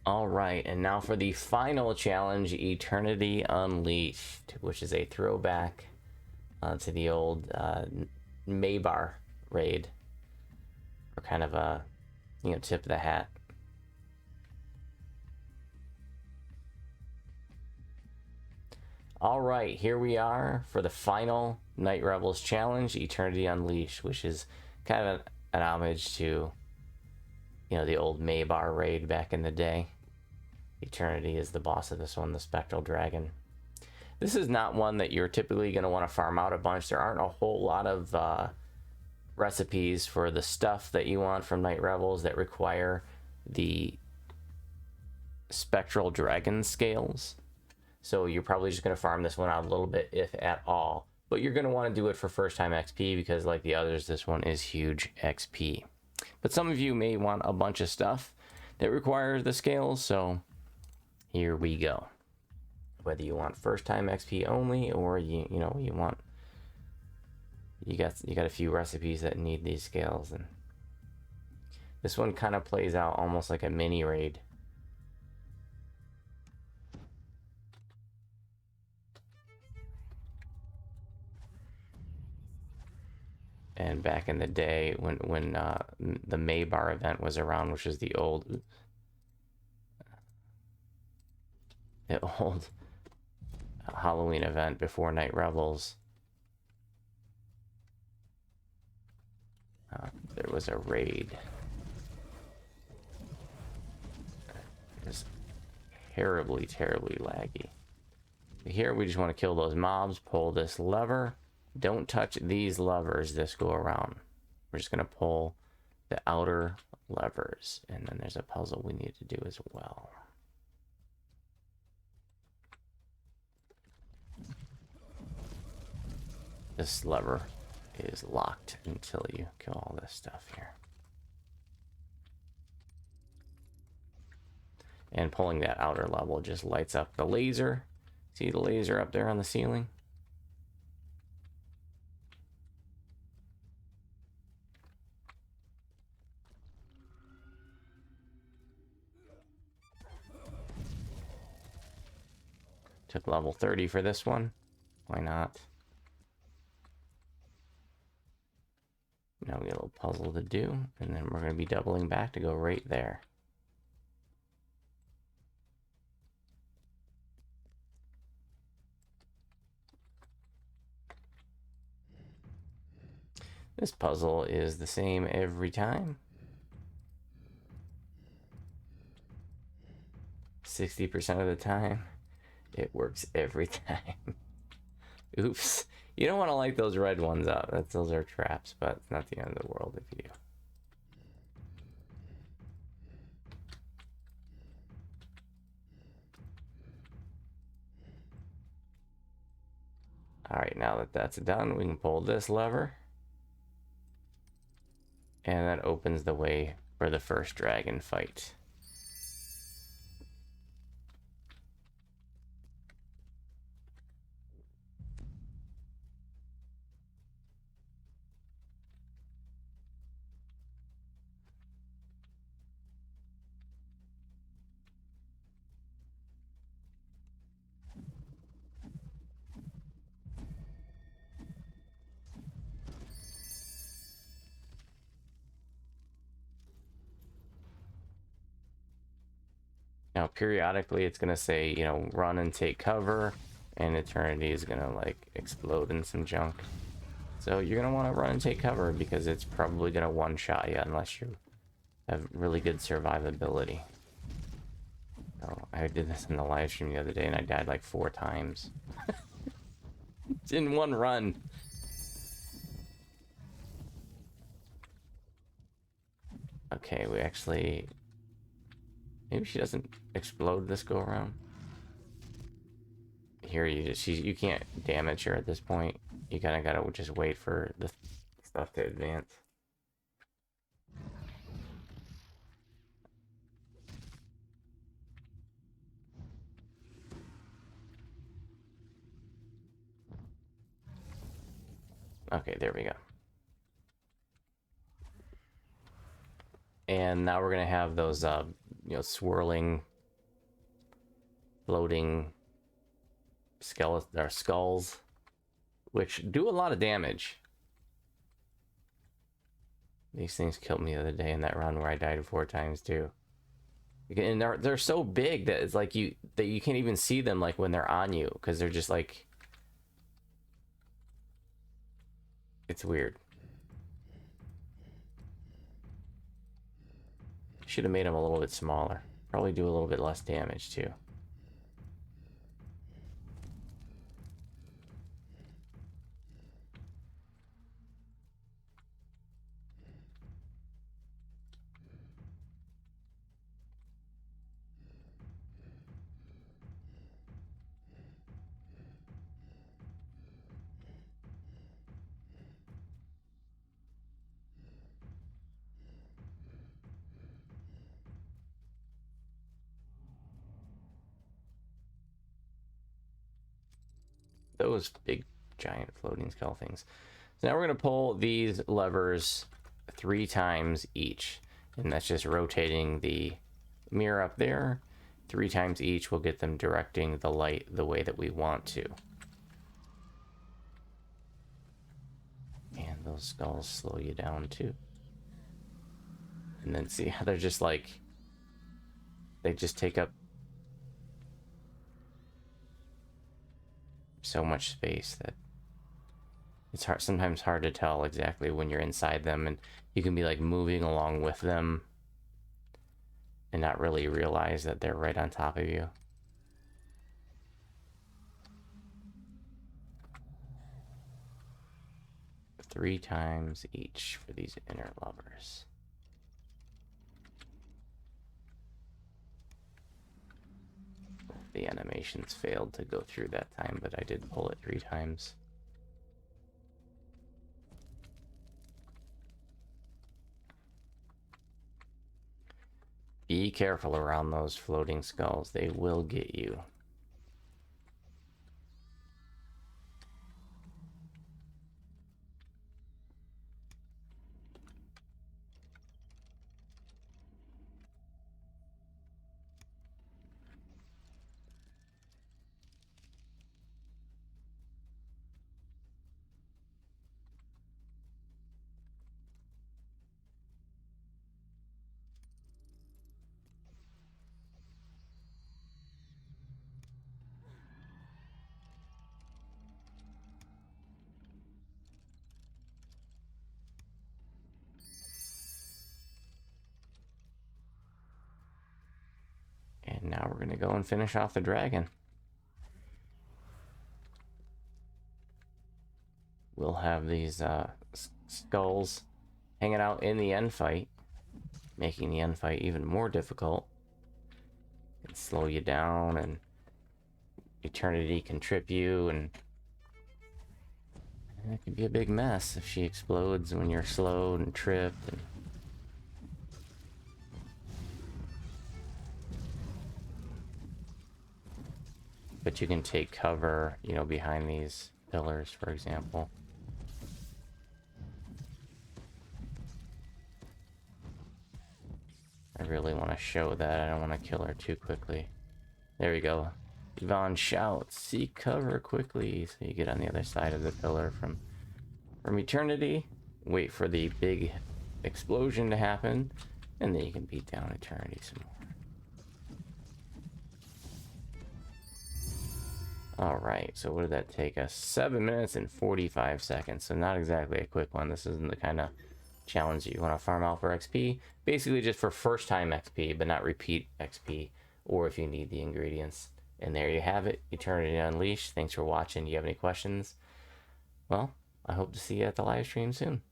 All right, and now for the final challenge, Eternity Unleashed, which is a throwback to the old Maybar raid, or kind of a tip of the hat. All right, here we are for the final Night Revels challenge, Eternity Unleashed, which is kind of an homage to the old Maybar raid back in the day. Eternity is the boss of this one, the spectral dragon. This is not one that you're typically going to want to farm out a bunch. There aren't a whole lot of recipes for the stuff that you want from Night Revels that require the spectral dragon scales. So you're probably just going to farm this one out a little bit, if at all. But you're going to want to do it for first time XP because, like the others, this one is huge XP. But some of you may want a bunch of stuff that requires the scales, so here we go. Whether you want first time XP only, or you got a few recipes that need these scales, and this one kind of plays out almost like a mini raid. And back in the day when the Maybar event was around, which is the old Halloween event before Night Revels, there was a raid. Just terribly laggy. Here we just want to kill those mobs, pull this lever. Don't touch these levers this go around. We're just going to pull the outer levers. And then there's a puzzle we need to do as well. This lever is locked until you kill all this stuff here. And pulling that outer level just lights up the laser. See the laser up there on the ceiling? Took level 30 for this one. Why not? Now we got a little puzzle to do, and then we're going to be doubling back to go right there. This puzzle is the same every time. 60% of the time. It works every time. Oops. You don't want to light those red ones up. Those are traps, but it's not the end of the world if you do. Alright, now that that's done, we can pull this lever. And that opens the way for the first dragon fight. Now, periodically, it's going to say, run and take cover, and Eternity is going to, like, explode in some junk. So you're going to want to run and take cover, because it's probably going to one-shot you, unless you have really good survivability. So I did this in the live stream the other day, and I died, like, 4 times. In one run. Okay, we actually... Maybe she doesn't explode this go around. Here you can't damage her at this point. You kind of gotta just wait for the stuff to advance. Okay, there we go. And now we're gonna have those swirling floating skeleton or skulls, which do a lot of damage. These things killed me the other day in that run where I died 4 times too. And they're so big that it's like you can't even see them like when they're on you, because they're just like, it's weird. Should have made them a little bit smaller. Probably do a little bit less damage too. Those big giant floating skull things. So now we're going to pull these levers 3 times each, and that's just rotating the mirror up there 3 times each. Will get them directing the light the way that we want to. And those skulls slow you down too. And then see how they're just like, they just take up so much space that it's sometimes hard to tell exactly when you're inside them, and you can be like moving along with them and not really realize that they're right on top of you. Three times each for these inner levers. The animations failed to go through that time, but I did pull it 3 times. Be careful around those floating skulls. They will get you. And now we're going to go and finish off the dragon. We'll have these skulls hanging out in the end fight, making the end fight even more difficult. It slow you down, and Eternity can trip you, and it can be a big mess if she explodes when you're slowed and tripped. But you can take cover, you know, behind these pillars, for example. I really want to show that. I don't want to kill her too quickly. There we go. Yvonne shouts, seek cover quickly. So you get on the other side of the pillar from Eternity. Wait for the big explosion to happen. And then you can beat down Eternity some more. Alright, so what did that take us? 7 minutes and 45 seconds. So not exactly a quick one. This isn't the kind of challenge that you want to farm out for XP. Basically just for first time XP, but not repeat XP, or if you need the ingredients. And there you have it, Eternity Unleashed. Thanks for watching. Do you have any questions? Well, I hope to see you at the live stream soon.